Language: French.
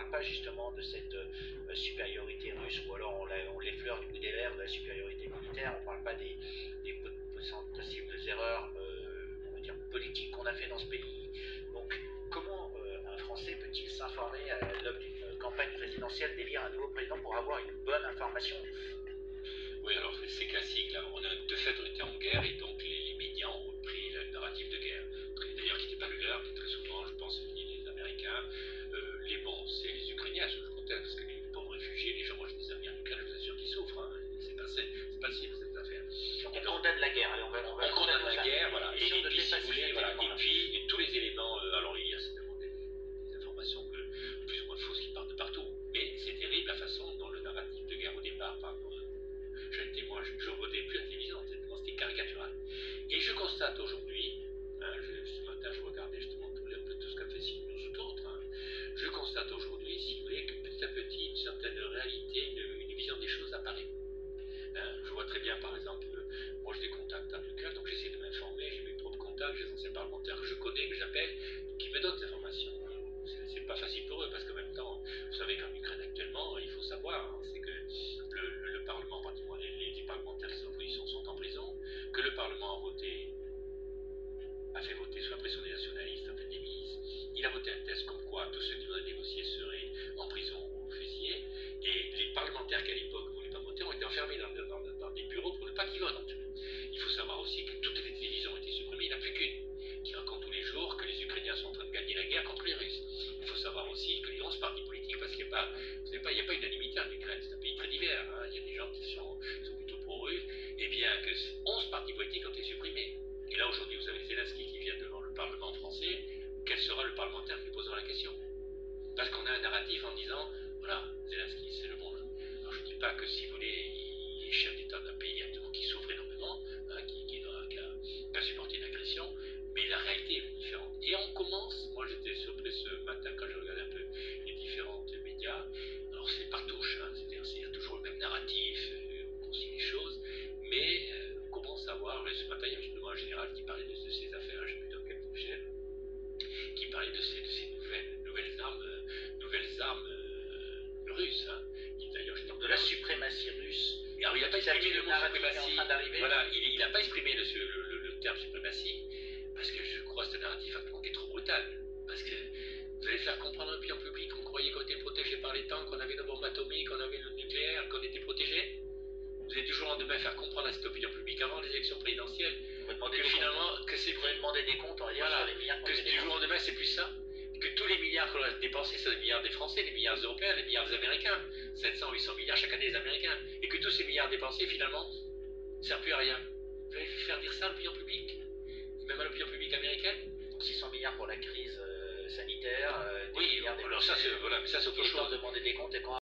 parle pas justement de cette supériorité russe, ou alors on l'effleure du bout des lèvres de la supériorité militaire, on parle pas des possibles erreurs on va dire, politiques qu'on a fait dans ce pays. Donc comment un Français peut-il s'informer à l'aube d'une campagne présidentielle, d'élire un nouveau président pour avoir une bonne information? Oui, alors c'est classique là. De fait, on était en guerre et donc les médias ont repris le narratif de guerre. D'ailleurs, qui n'était pas le leur, qui très souvent, je pense, venaient des Américains. C'est les Ukrainiens, je conteste, parce que les pauvres réfugiés, les gens, moi je des amis en Ukraine, je vous assure qu'ils souffrent. Hein. C'est pas si cette affaire. Donc on condamne la guerre. Allez, on condamne la guerre, voilà. Et, si on puis, si vous voulez, voilà. Et puis tous les éléments. Alors il y a certainement des informations plus ou moins fausses qui partent de partout. Mais c'est terrible la façon dont le narratif de guerre au départ, j'ai été moi, je votais plus à la télévision, c'était caricatural. Et je constate aujourd'hui, hein, ce matin je regardais justement un peu tout ce qu'a fait CNews ou d'autres, hein, je constate aujourd'hui, si vous voulez, que petit à petit, une certaine réalité, une vision des choses apparaît. Hein, je vois très bien, par exemple, moi j'ai des contacts en Ukraine, donc j'essaie de m'informer, j'ai mes propres contacts, j'ai des anciens parlementaires que je connais, que j'appelle, qui me donnent des informations. C'est pas facile pour eux, parce qu'en même temps, vous savez qu'en Ukraine actuellement, il faut savoir, hein, c'est que le Parlement, pratiquement les parlementaires des oppositions sont en prison, que le Parlement a fait voter sous la pression des nationalistes, a fait des milices, il a voté un test comme quoi tous ceux qui voudraient négocier seraient en prison ou fusillés, et les parlementaires qui à l'époque ne voulaient pas voter ont été enfermés dans des bureaux pour ne pas qu'ils votent. Il faut savoir aussi que toutes les télévisions ont été supprimées, il n'y en a plus qu'une, qui raconte tous les jours que les Ukrainiens sont en train de gagner la guerre contre les Russes. Il faut savoir aussi que les 11 partis politiques, parce qu'il n'y a pas unanimité en Ukraine, c'est un pays très divers, hein, il y a des gens qui sont plutôt pro-russes, et bien que 11 partis politiques ont été supprimés. Et là aujourd'hui vous avez Zelensky qui vient devant le Parlement français, quel sera le parlementaire qui lui posera la question? Parce qu'on a un narratif en disant, voilà, Zelensky c'est le bon. Alors je ne dis pas que si vous voulez, il est chef d'État d'un pays actuellement qui souffre énormément, hein, qui a supporté une agression, mais la réalité est différente. Et on commence, moi j'étais surpris ce matin quand je regardais un peu les différents médias, alors c'est par touche, hein, c'est-à-dire il y a toujours le même narratif, on concilie les choses, mais on commence à voir, ce matin il y a justement un général qui parlait de ces affaires, je ne sais plus dans quelle fourchette, qui parlait de ces nouvelles armes russes. Hein. D'ailleurs, de la suprématie russe. Alors, il n'a pas exprimé le mot suprématie. Voilà, il n'a pas exprimé le terme suprématie, parce que je crois que c'est un narratif qui est trop brutal. Parce que vous allez faire comprendre à l'opinion publique qu'on croyait qu'on était protégé par les tanks, qu'on avait nos bombes atomiques, qu'on avait le nucléaire, qu'on était protégé. Vous allez du jour au lendemain faire comprendre à cette opinion publique avant les élections présidentielles que finalement, que c'est pour demander des comptes, on va dire, sur les milliards que du jour au lendemain, c'est plus ça. Que tous les milliards qu'on a dépensés, c'est les milliards des Français, les milliards européens, les milliards des Américains. 700, 800 milliards chaque année des Américains. Et que tous ces milliards dépensés, finalement, ne servent plus à rien. Vous allez faire dire ça à l'opinion publique, même à l'opinion publique américaine. Donc 600 milliards pour la crise sanitaire, oui, alors ça, voilà, mais ça, c'est autre chose. Demander des comptes et quand